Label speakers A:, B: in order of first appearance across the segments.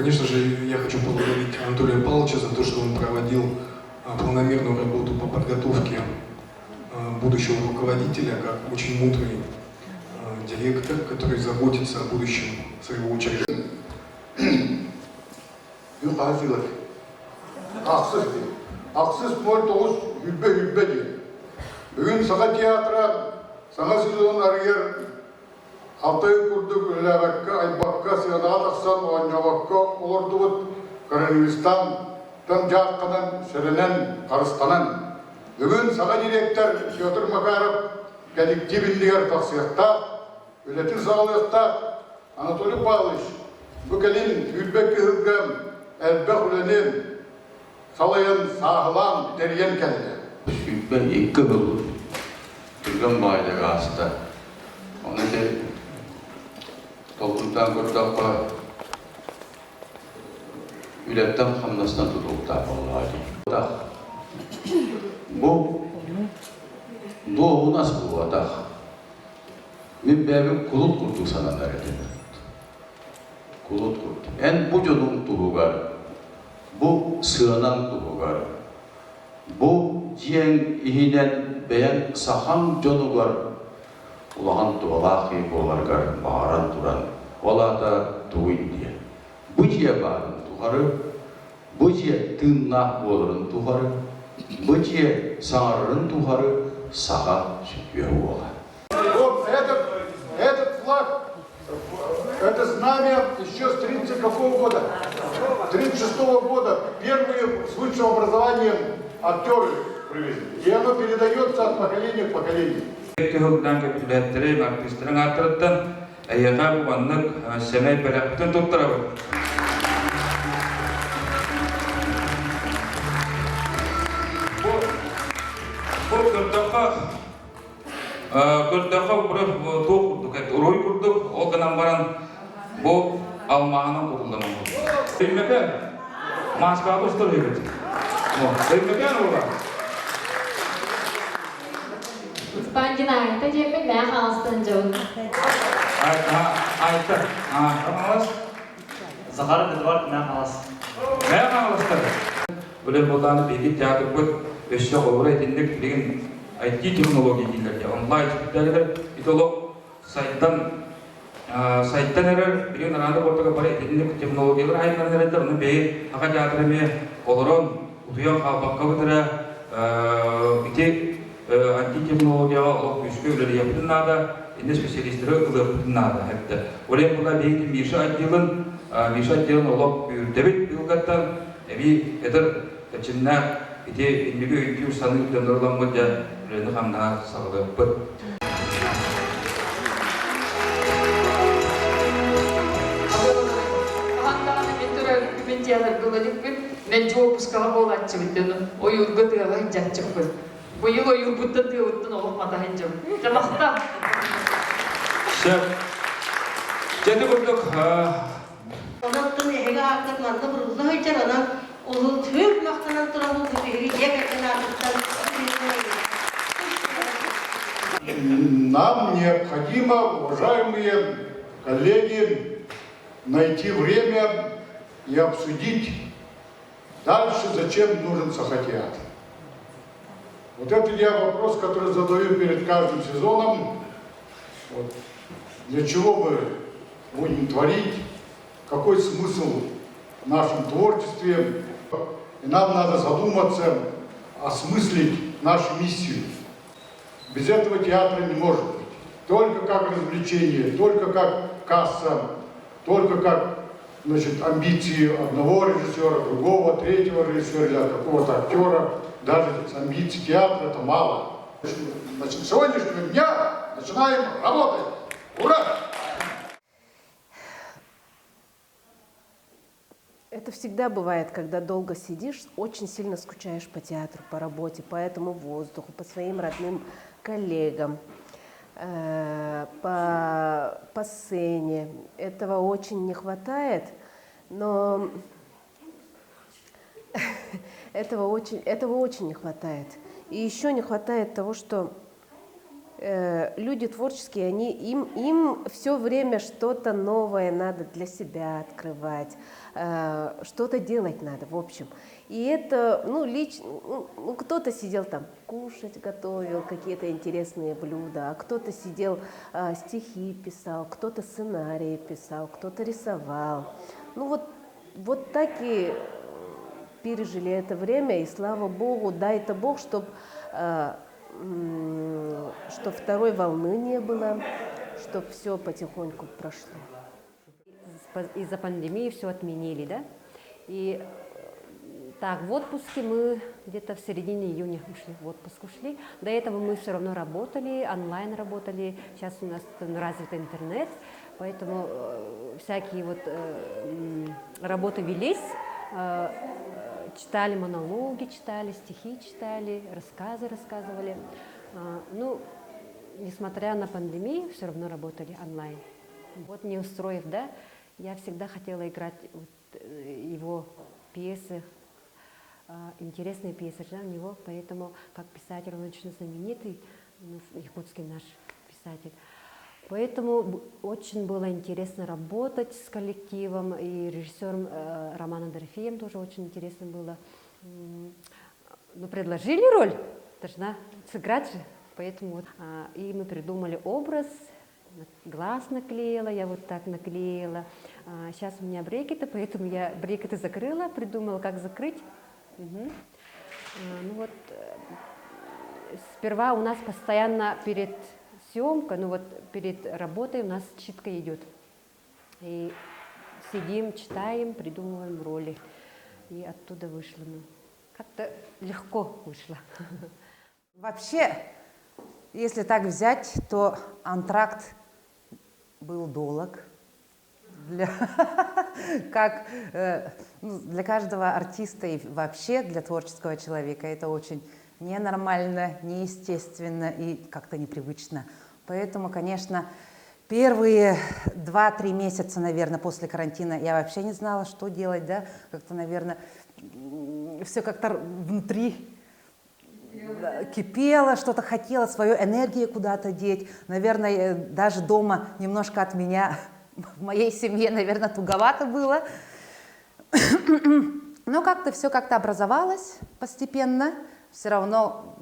A: Конечно же, я хочу поблагодарить Анатолия Павловича за то, что он проводил планомерную работу по подготовке будущего руководителя, как очень мудрый директор, который заботится о будущем своего учреждения.
B: Ақсыз мол тоғыз үлбе дейін. Бүгін Саға театры, Саңа сезон аргер, Алтай күрдік үләбәкке, айбаққа, сыйанаға тақсан, оңжабаққа, оларды бұд, коронавирустан, тым жатқанын, сүрінен, қарыстанын. Бүгін Саға директор Петр Макаров коллективіндегер тақсияқта, үлетін сағылықта, Анатолий Павлович, бүкелін үлбекке хүргем, әлбәқ үленен, Салайын сағылан дәрген кәлді.
C: Үлбек екі бұл түрген байдығы асты. Оны де толқынтан көрдіққа үлеттен қамнасынан тұтылықтар болады. Бұл doğu nasıl bu adak? Мен бәбі құлыт құрдық сананар едім. Құлыт құрдық. Ән бұл жонun тұғығар. Bu sığınan tuğugar. Bu jiyen ihinen beyan sahan jonugar. Ulağan tuğalaqi bolargar bağıran turan. Ola da tuğin diye. Bu jiye bağırın tuğarı. Bu jiye tığınna boların tuğarı. Bu jiye sağırın tuğarı. Sağa sütüye ola.
B: Этот флаг, это знамя еще с 30 какого года? 36-го года первые с высшим образованием актеры привезли. И оно передается от поколения к поколению.
D: Алмағының құрылымы болды. Білмекен, масқалы ұстыр егіт. Білмекен оға.
E: Спандина айта жепін мәң қалыстын жоғын.
D: Айта. Кім қалас?
F: Захар Эдуард мәң қалас.
D: Мәң қалыстыр. Білім болданы бейгет театр көт, өші қолырай тендік деген IT технология дейлерде. Онлайн спектаклер, итолог сайттан әрі білген араңды қортаға бары етіндік технологиялар айынан әреді. Оны бейі аға театрыме олырын ұтуян қалбаққа бұтыра антитехнологияға олық үшкі өлері епітін нада, енді специалистері ұлы епітін нада әпті. Олен бұла бейді Миша отделын олық үрдебет білгаттан әбей әдір әчінна ендігі өйткеу саны үттен ұрлан бұд үлені қамна сағылы бұд.
G: Мен жоопускала болатчы бүттен ой ургутыгала жатчыкпын. Быйыл ой ургутта тыуттун олмата хенжем. Жамакта.
D: Шеф. Жети курдук.
H: Онаттын эге акыт манды бурулда хыйчар анан улу түк мактанан тура бул эге жекетен артыктан.
B: Нам необходимо, уважаемые коллеги, найти время и обсудить дальше, зачем нужен Сахатеатр. Вот это я вопрос, который задаю перед каждым сезоном. Вот. Для чего мы будем творить, какой смысл в нашем творчестве. И нам надо задуматься, осмыслить нашу миссию. Без этого театра не может быть. Только как развлечение, только как касса, только как амбиции одного режиссера, другого, третьего режиссера или какого-то актера, даже амбиций театра это мало. Значит, с сегодняшнего дня начинаем работать. Ура!
I: Это всегда бывает, когда долго сидишь, очень сильно скучаешь по театру, по работе, по этому воздуху, по своим родным коллегам, по сцене. Этого очень не хватает, но этого очень не хватает. И еще не хватает того, что люди творческие, им все время что-то новое надо для себя открывать, что-то делать надо, в общем. И это, кто-то сидел там кушать, готовил какие-то интересные блюда, а кто-то сидел, стихи писал, кто-то сценарии писал, кто-то рисовал. Вот так и пережили это время, и слава Богу, дай-то Бог, чтобы второй волны не было, чтобы все потихоньку прошло.
J: Из-за пандемии все отменили, да? И так, в отпуске мы где-то в середине июня ушли. До этого мы все равно работали, онлайн работали. Сейчас у нас развит интернет, поэтому всякие работы велись. Читали монологи, читали стихи, читали, рассказы рассказывали. Несмотря на пандемию, все равно работали онлайн. Вот не устроив, да, я всегда хотела играть его пьесы, интересные пьесы, да, у него, поэтому как писатель он очень знаменитый, якутский наш писатель. Поэтому очень было интересно работать с коллективом, и режиссером Романом Дорофеем тоже очень интересно было. Предложили роль, должна сыграть же, поэтому и мы придумали образ, глаз наклеила, я вот так наклеила. Сейчас у меня брекеты, поэтому я брекеты закрыла, придумала, как закрыть. Сперва у нас постоянно перед съемкой, перед работой у нас читка идет. И сидим, читаем, придумываем роли. И оттуда вышло. Как-то легко вышло.
K: Вообще, если так взять, то антракт был долг. Для каждого артиста и вообще для творческого человека это очень ненормально, неестественно и как-то непривычно. Поэтому, конечно, первые 2-3 месяца, наверное, после карантина я вообще не знала, что делать, да, как-то, наверное, все как-то внутри кипело, что-то хотела, свою энергию куда-то деть. Наверное, даже дома немножко от меня, в моей семье, наверное, туговато было. Но как-то все как-то образовалось постепенно. Все равно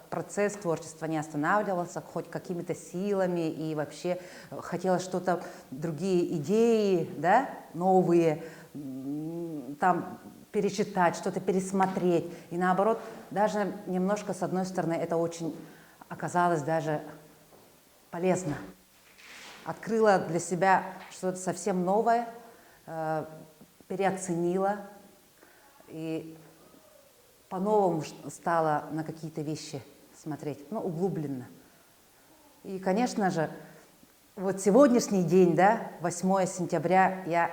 K: процесс творчества не останавливался, хоть какими-то силами, и вообще хотелось что-то, другие идеи, да, новые, там перечитать, что-то пересмотреть. И наоборот, даже немножко, с одной стороны, это очень оказалось даже полезно. Открыла для себя что-то совсем новое, переоценила и по-новому стала на какие-то вещи смотреть, углубленно. И, конечно же, вот сегодняшний день, да, 8 сентября, я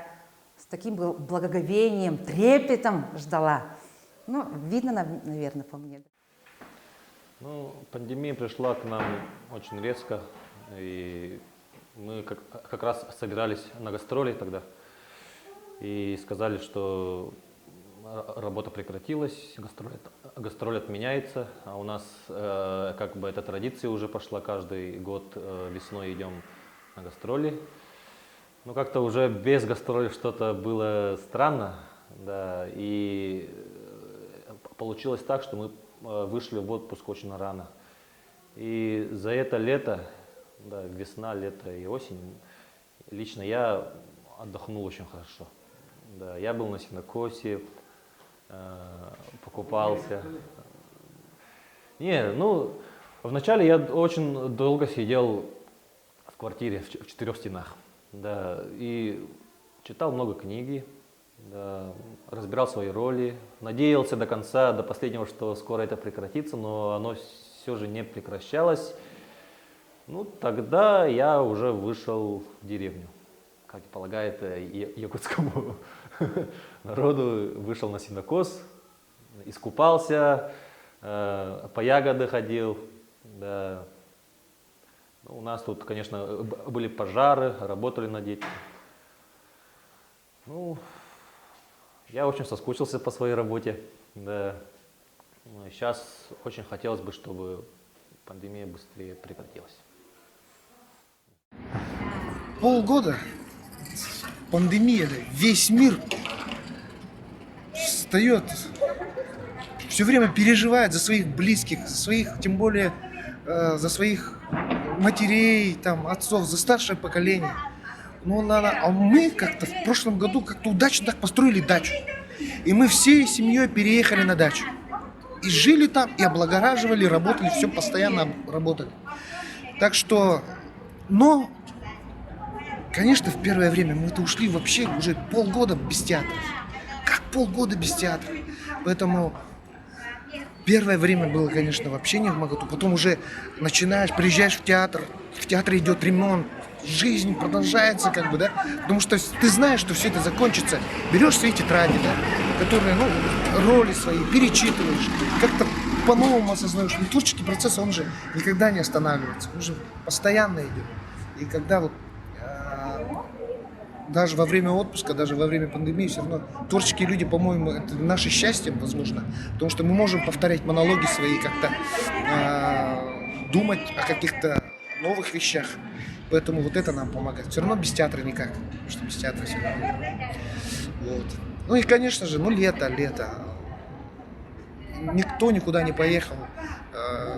K: с таким благоговением, трепетом ждала. Видно, наверное, по мне.
L: Пандемия пришла к нам очень резко, и мы как раз собирались на гастроли тогда, и сказали, что работа прекратилась, гастроль отменяется, а у нас эта традиция уже пошла, каждый год весной идем на гастроли. Как-то уже без гастролей что-то было странно, да, и получилось так, что мы вышли в отпуск очень рано. И за это лето, да, весна, лето и осень, лично я отдохнул очень хорошо. Да, я был на сенокосе, покупался. Вначале я очень долго сидел в квартире в 4 стенах, да, и читал много книги, да, разбирал свои роли, надеялся до конца, до последнего, что скоро это прекратится, но оно все же не прекращалось. Тогда я уже вышел в деревню, как и полагает якутскому народу, вышел на сенокос, искупался, по ягоды ходил. Да. У нас тут, конечно, были пожары, работали над этим. Я очень соскучился по своей работе. Да. Сейчас очень хотелось бы, чтобы пандемия быстрее прекратилась.
M: Полгода пандемия, весь мир встает, все время переживает за своих близких, за своих, тем более за своих матерей, там, отцов, за старшее поколение. А мы как-то в прошлом году как-то удачно так построили дачу. И мы всей семьей переехали на дачу. И жили там, и облагораживали, работали, все постоянно работали. Так что, но, конечно, в первое время мы-то ушли вообще уже полгода без театра. Как полгода без театра? Поэтому первое время было, конечно, вообще не в моготу. Потом уже приезжаешь в театре идет ремонт, жизнь продолжается, как бы, да, потому что ты знаешь, что все это закончится. Берешь свои тетради, да, которые, роли свои перечитываешь, как-то по-новому осознаешь. Но творческий процесс, он же никогда не останавливается, он же постоянно идет. И когда даже во время отпуска, даже во время пандемии, все равно творческие люди, по-моему, это наше счастье, возможно, потому что мы можем повторять монологи свои, как-то думать о каких-то новых вещах. Поэтому вот это нам помогает. Все равно без театра никак, потому что без театра все равно. Вот. Ну и, конечно же, лето. Никто никуда не поехал.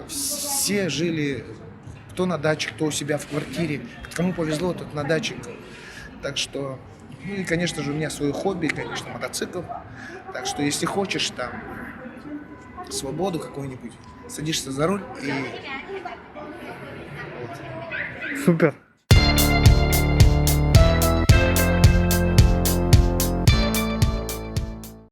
M: Все жили, кто на даче, кто у себя в квартире. Кому повезло, тот на даче. Так что, и, конечно же, у меня свое хобби, конечно, мотоцикл. Так что, если хочешь там свободу какую-нибудь, садишься за руль и... Вот. Супер.